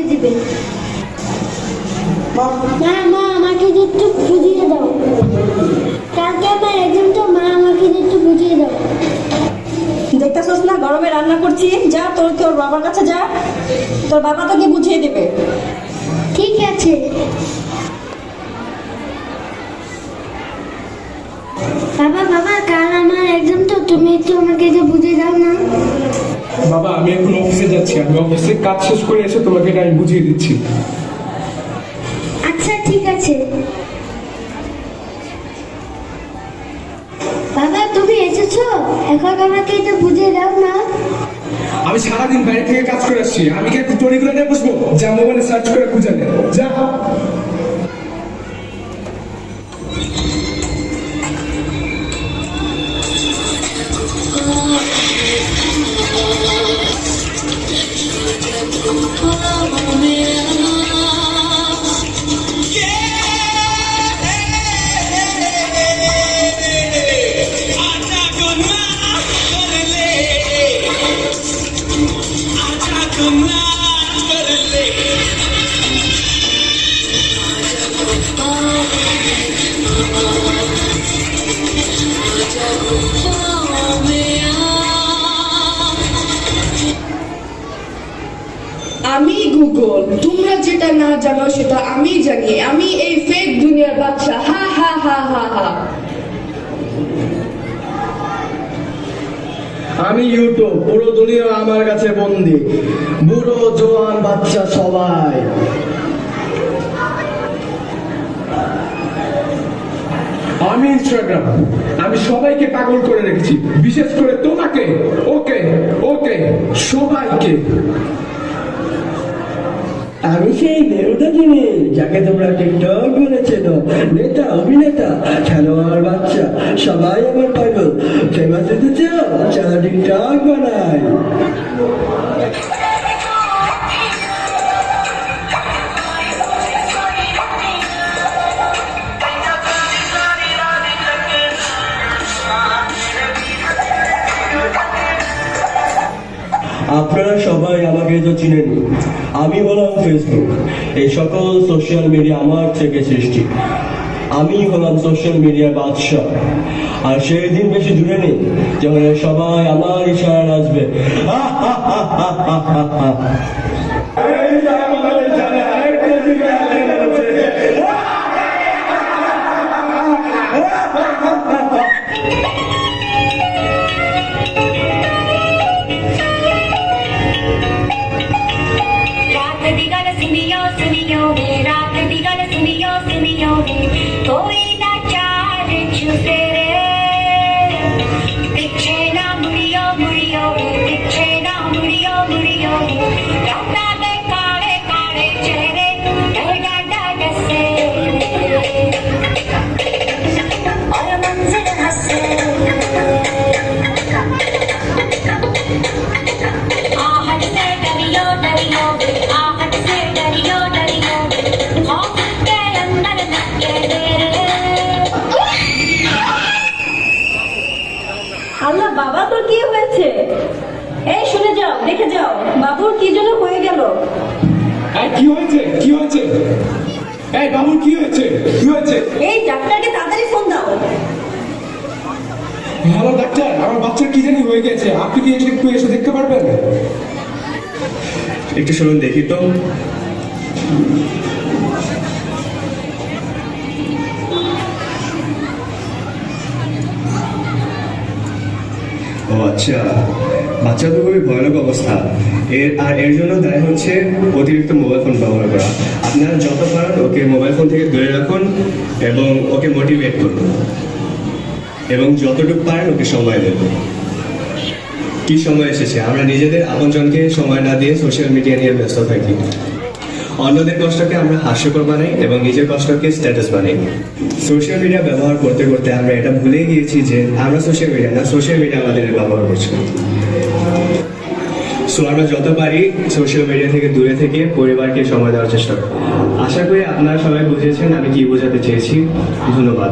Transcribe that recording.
দিবে মা আমাকে একটু বুঝিয়ে দাও। কালকে আমার এক্সাম তো, মা আমাকে একটু বুঝিয়ে দাও। দেখতেছস না গরমে রান্না করছি, যা তোর বাবার কাছে যা, তোর বাবা তোকে বুঝিয়ে দেবে। ঠিক আছে। বাবা কাল আমার এক্সাম তো, তুমি একটু আমাকে এটা বুঝিয়ে দাও না। বাবা আমি এখন অফিসে যাচ্ছি, আমি অফিসে কাজ শেষ করে এসে তোমাকে এটা আমি বুঝিয়ে দিচ্ছি। আচ্ছা ঠিক আছে। বাবা তুমি এসেছো, এখন আমাকে এটা বুঝিয়ে দাও না। আমি সারাদিন বাইরে থেকে কাজ করে আসছি, আমি কি একটু তৈরি করে নিয়ে বসবো? যা মোবাইলে সার্চ করে খুঁজে নে, যা। আমি গুগল, তোমরা যেটা না জানো সেটা আমি জানি। আমি এই ফেক দুনিয়ার বাদশা। হা হা হা হা হা। আমি ইউটিউব, পুরো দুনিয়া আমার কাছে বন্দি, বুড়ো জোয়ান বাচ্চা সবাই। আমি ইনস্টাগ্রাম, আমি সবাইকে পাগল করে রেখেছি, বিশেষ করে তোমাকে। ওকে ওকে সবাইকে। আমি সেই দেবতা যিনি, যাকে তোমরা টিকটক বলেছেন, নেতা অভিনেতা খেলোয়াড় বাচ্চা সবাই আমার পাগল। ফেমাস হতে চাও, চলো টিকটক বানাই। আপনারা সবাই আমাকে তো চিনেন, আমি হলাম ফেসবুক। এই সকল সোশ্যাল মিডিয়া আমার থেকে সৃষ্টি। আমি হলাম সোশ্যাল মিডিয়ার বাদশা। আর সেই দিন বেশি দূরে নেই যখন সবাই আমার ইশারা নাচবে। कोई ना चार छुसे रे, पीछे ना मुड़ियो मुड़ियो, पीछे ना मुड़ियो मुड़ियो, डाटा दे काले काले चेहरे, डाटा डसे, और मंजिल हंसे, आहट से डरियो डरियो, आहट से डरियो डरियो, खौफ के अंदर धक्के दे रे। আল্লাহ বাবা, তোর কি হয়েছে? এই শুনে যাও, দেখে যাও বাবুর কি জন্য হয়ে গেল। এই কি হয়েছে, কি হয়েছে? এই বাবুর কি হয়েছে, কি হয়েছে? এই ডাক্তারকে তাড়াতাড়ি ফোন দাও। হ্যালো ডাক্তার, আমার বাচ্চার কি জানি হয়ে গেছে, আপনি কি একটু এসে দেখতে পারবেন? একটু শুনুন দেখি তো। ও আচ্ছা, বাচ্চা তো খুবই ভয়ানক অবস্থা। এর জন্য দায় হচ্ছে অতিরিক্ত মোবাইল ফোন ব্যবহার করা। আপনারা যত পারেন ওকে মোবাইল ফোন থেকে দূরে রাখুন এবং ওকে মোটিভেট করুন, এবং যতটুকু পারেন ওকে সময় দেন। কি সময় এসেছে আমরা নিজেদের আপনজনকে সময় না দিয়ে সোশ্যাল মিডিয়া নিয়ে ব্যস্ত থাকি। অন্যদের কষ্টকে আমরা হাস্যকর বানাই এবং নিজের কষ্টকে স্ট্যাটাস বানাই। সোশ্যাল মিডিয়া ব্যবহার করতে করতে আমরা এটা ভুলে গিয়েছি যে আমরা সোশ্যাল মিডিয়া না, সোশ্যাল মিডিয়া আমাদের ব্যবহার করছি। সো আমরা যত পারি সোশ্যাল মিডিয়া থেকে দূরে থেকে পরিবারকে সময় দেওয়ার চেষ্টা করি। আশা করি আপনারা সবাই বুঝেছেন আমি কি বোঝাতে চেয়েছি। ধন্যবাদ।